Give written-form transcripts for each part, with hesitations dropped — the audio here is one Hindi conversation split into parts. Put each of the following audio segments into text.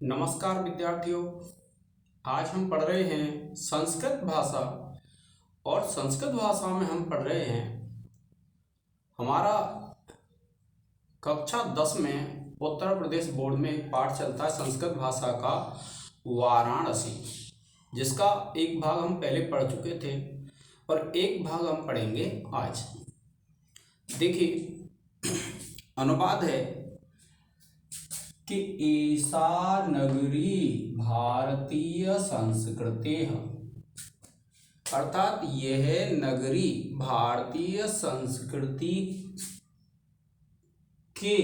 नमस्कार विद्यार्थियों। आज हम पढ़ रहे हैं संस्कृत भाषा। और संस्कृत भाषा में हम पढ़ रहे हैं हमारा कक्षा 10 में उत्तर प्रदेश बोर्ड में एक पाठ चलता है संस्कृत भाषा का वाराणसी, जिसका एक भाग हम पहले पढ़ चुके थे और एक भाग हम पढ़ेंगे आज। देखिए, अनुवाद है कि एषा नगरी भारतीय संस्कृति, अर्थात यह नगरी भारतीय संस्कृति के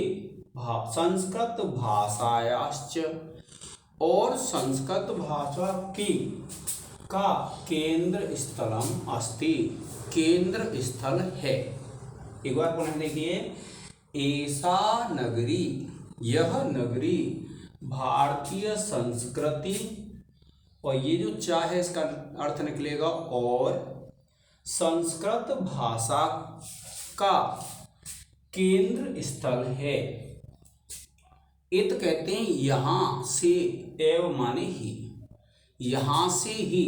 संस्कृत भाषायाश्च और संस्कृत भाषा की का केंद्र स्थलम अस्ति, केंद्र स्थल है। एक बार पुनः देखिए, ऐसा नगरी, यह नगरी भारतीय संस्कृति, और ये जो चा है इसका अर्थ निकलेगा और संस्कृत भाषा का केंद्र स्थल है। इत कहते हैं यहाँ से, एव माने ही, यहाँ से ही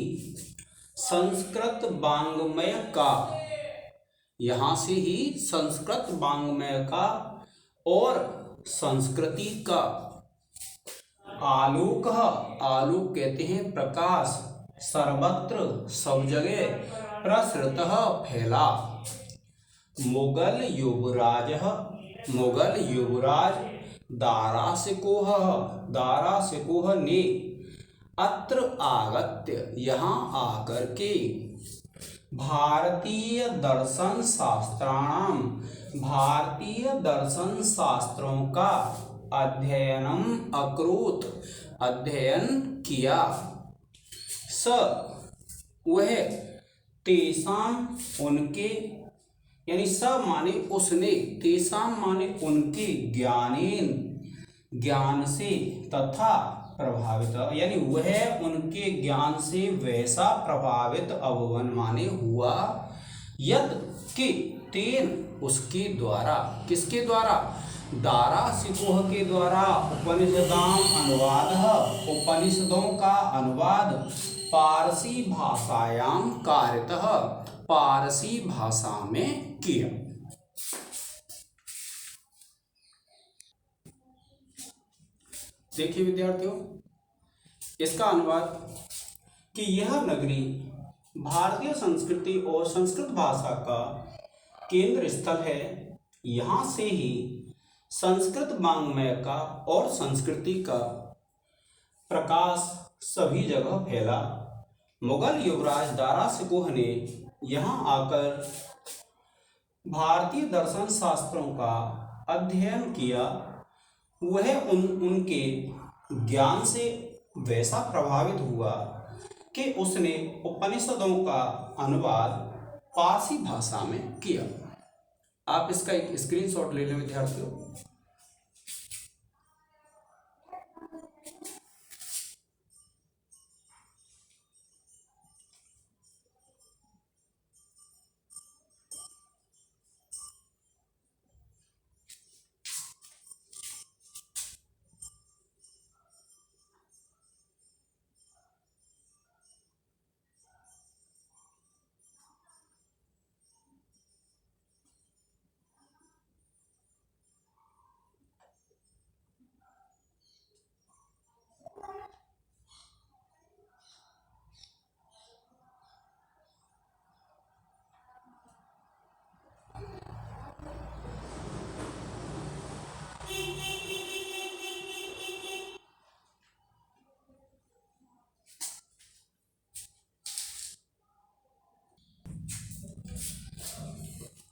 संस्कृत वाङ्मय का, यहाँ से ही संस्कृत वाङ्मय का और संस्कृति का आलोक, आलोक कहते हैं प्रकाश, सर्वत्र सब जगह प्रसृतः फैला। मुगल युवराज, मुगल युवराज दारासिकोह ने अत्र आगत्य, यहाँ आकर के भारतीय दर्शन शास्त्राणाम, भारतीय दर्शन शास्त्रों का अध्ययनम अकरोत्, अध्ययन किया। स वह, तेसाम उनके, यानी स माने उसने, तेसाम माने उनके, ज्ञानेन ज्ञान से, तथा प्रभावित, यानी वह उनके ज्ञान से वैसा प्रभावित अभवन माने हुआ, यद कि तेन उसके द्वारा, किसके द्वारा, दारासिकोह के द्वारा, उपनिषदाम अनुवाद, उपनिषदों का अनुवाद, पारसी भाषायाम कार्यतः, पारसी भाषा में किया। देखिए विद्यार्थियों, इसका अनुवाद कि यह नगरी भारतीय संस्कृति और संस्कृत भाषा का केंद्र स्थल है। यहाँ से ही संस्कृत वाङ्मय का और संस्कृति का प्रकाश सभी जगह फैला। मुगल युवराज दारासिकोह ने यहाँ आकर भारतीय दर्शन शास्त्रों का अध्ययन किया। वह उनके ज्ञान से वैसा प्रभावित हुआ कि उसने उपनिषदों का अनुवाद पारसी भाषा में किया। आप इसका एक स्क्रीनशॉट ले लें विद्यार्थियों।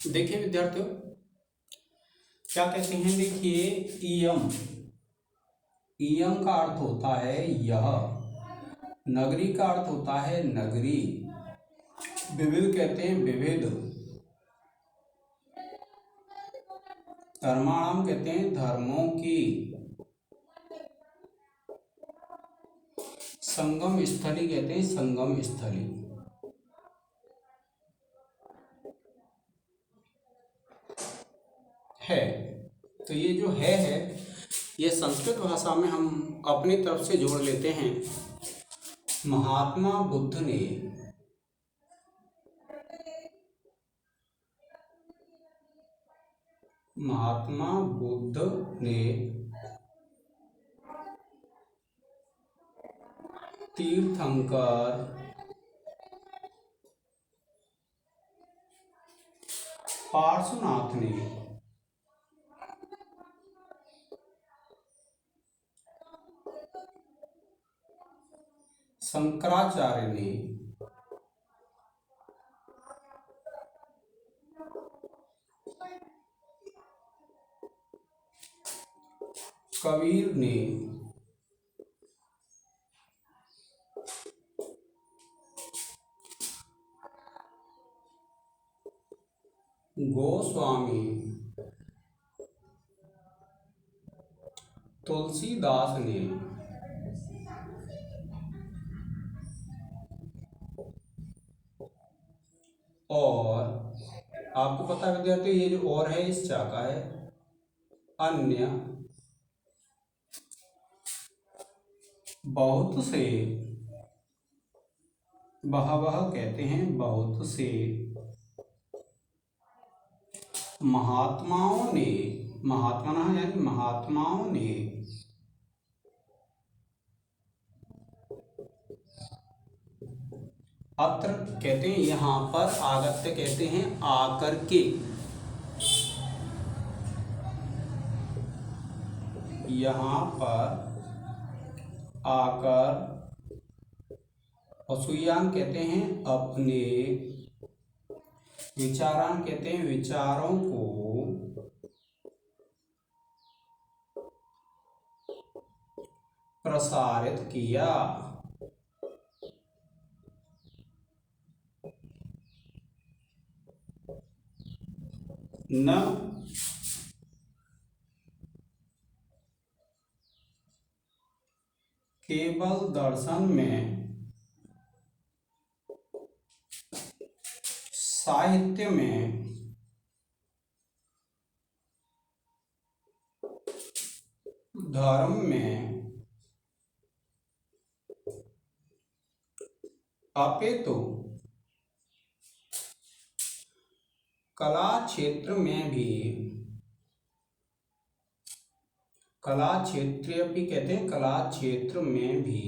देखिए विद्यार्थियों, क्या कहते हैं, देखिए, इयम, इयम का अर्थ होता है यह, नगरी का अर्थ होता है नगरी, विविध कहते हैं विविध, धर्माणाम कहते हैं धर्मों की, संगम स्थली कहते हैं संगम स्थली। है, तो ये जो है ये संस्कृत भाषा में हम अपनी तरफ से जोड़ लेते हैं। महात्मा बुद्ध ने तीर्थंकर पार्श्वनाथ ने शंकराचार्य ने कबीर ने गोस्वामी तुलसीदास ने और आपको पता है विद्यार्थी, ये जो और है इस चा का है, अन्य बहुत से, बहवह कहते हैं बहुत से महात्माओं ने, महात्माओं ने अत्र कहते हैं यहाँ पर, आगत्य कहते हैं आकर के, यहाँ पर आकर, और सुयान कहते हैं अपने, विचारान कहते हैं विचारों को प्रसारित किया। न केवल दर्शन में, साहित्य में, धर्म में, अपितु कला क्षेत्र में भी, कला क्षेत्र भी कहते हैं, कला क्षेत्र में भी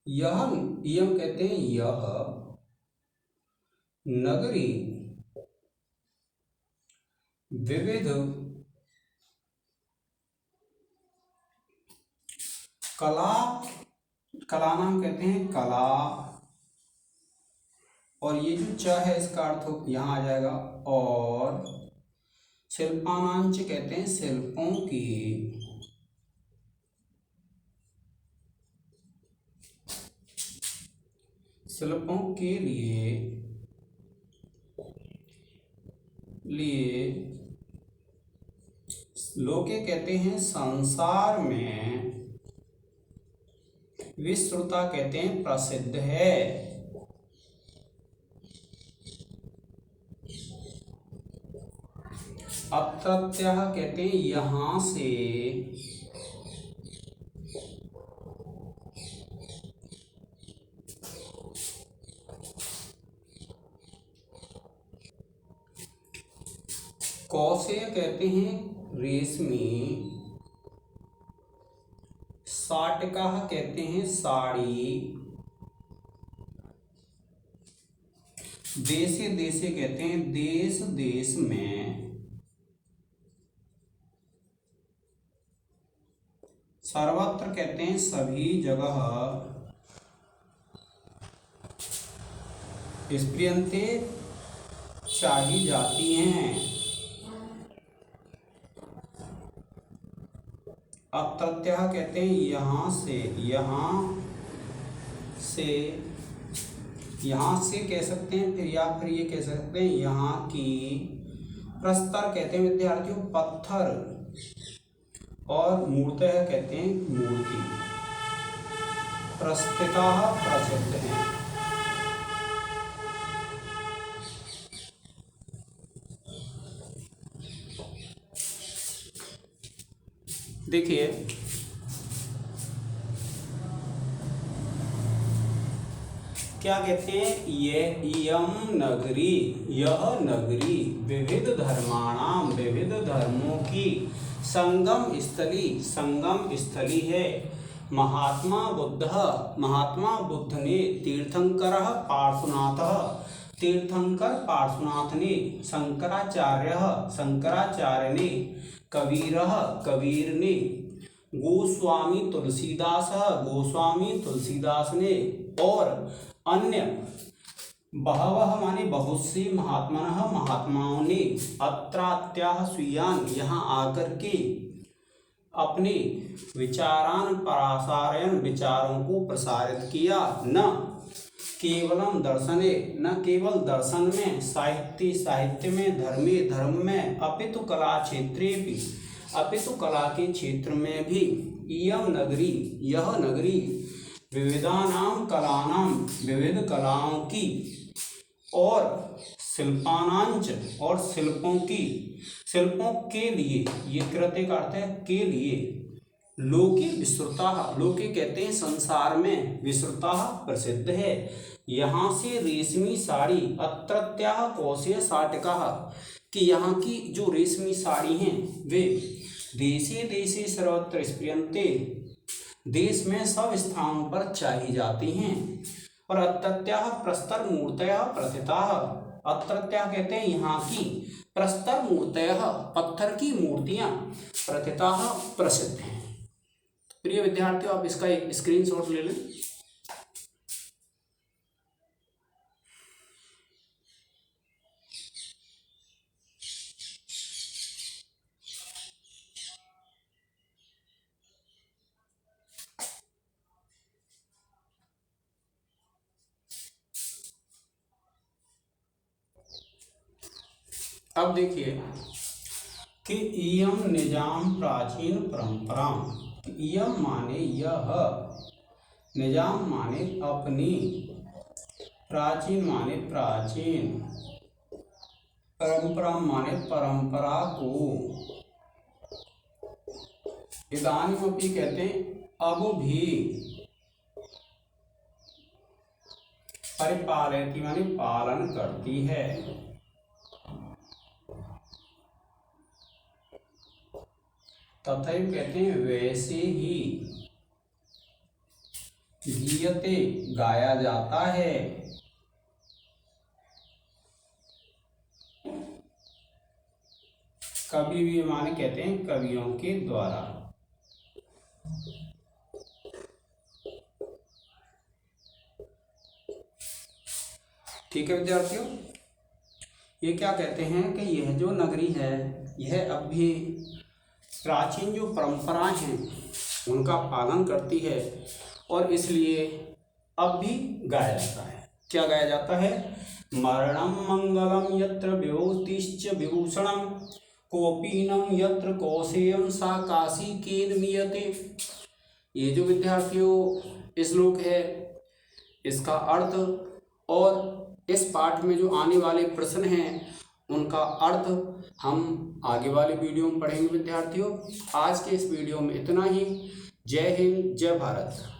यह कहते हैं, यह नगरी विविध कला नाम कहते हैं कला, और ये जो च है इसका अर्थ यहाँ आ जाएगा, और शिल्पानांच कहते हैं शिल्पों की, शिल्पों के लिए लोके कहते हैं संसार में, विश्रुता कहते हैं प्रसिद्ध है। अत्रत्यः कहते हैं यहाँ से, कौशेय कहते हैं रेशमी, साटिका कहते हैं साड़ी, देशे देशे कहते हैं देश देश में, सर्वत्र कहते हैं सभी जगह, स्प्रियंते चाही जाती हैं। अत्रत्यः कहते हैं यहाँ से, यहाँ से कह सकते हैं, फिर या फिर ये कह सकते हैं यहाँ की। प्रस्तर कहते हैं विद्यार्थियों पत्थर, और मूर्तः कहते हैं मूर्ति। प्रस्थिता प्रसिद्ध हैं। देखिए क्या कहते हैं, ये इयम नगरी, यह नगरी विविध धर्माणाम, विविध धर्मों की संगम स्थली है। महात्मा बुद्ध ने तीर्थंकर पार्श्वनाथ ने, शंकराचार्य ने, कबीर ने, गोस्वामी तुलसीदास ने और अन्य बहवः माने बहुत से महात्माओं ने अत्रात्याह स्वीयान यहाँ आकर के अपने विचारों को प्रसारित किया। न केवल दर्शन में, साहित्य में, धर्म में, अपितु कला के क्षेत्र में भी यह नगरी विविधानाम कलानाम, विविध कलाओं की और शिल्पानांच और शिल्पों के लिए, ये कृत्य का अर्थ है के लिए, लोके विस्तृता, लोके कहते हैं संसार में, विस्तृता प्रसिद्ध है। यहाँ से रेशमी साड़ी, अत्रत्याह कौशेय साटिका, कि यहाँ की जो रेशमी साड़ी हैं वे देशे देशे सर्वत्र स्प्रियन्ते, देश में सब स्थानों पर चाहिए जाती हैं। और अत्रत्याह प्रस्तर मूर्तयः प्रथिताः, अत्रत्याह कहते हैं यहाँ की, प्रस्तर मूर्तयः पत्थर की मूर्तियाँ, प्रथिताः प्रसिद्ध हैं। प्रिय विद्यार्थियों, आप इसका एक स्क्रीनशॉट ले लें। अब देखिए कि इयम निजाम प्राचीन परंपरा, इयम माने यह, निजाम माने अपनी, प्राचीन माने प्राचीन, परंपरा माने परंपरा को, इदानीमपि कहते हैं अब भी, परिपालयति माने पालन करती है, तथैव कहते हैं वैसे ही, गीयते गाया जाता है, कवि भी माने कहते हैं कवियों के द्वारा। ठीक है विद्यार्थियों, ये क्या कहते हैं कि यह जो नगरी है यह अब भी प्राचीन जो परंपराएं हैं उनका पालन करती है और इसलिए अब भी गाया जाता है। क्या गाया जाता है? मरणं मंगलम यत्र विभूतिश्च विभूषणं, कोपीनं यत्र कौशेयं सा काशी केन मीयते। ये जो विद्यार्थियों श्लोक है इसका अर्थ और इस पाठ में जो आने वाले प्रश्न हैं उनका अर्थ हम आगे वाले वीडियो में पढ़ेंगे विद्यार्थियों। आज के इस वीडियो में इतना ही। जय हिंद, जय भारत।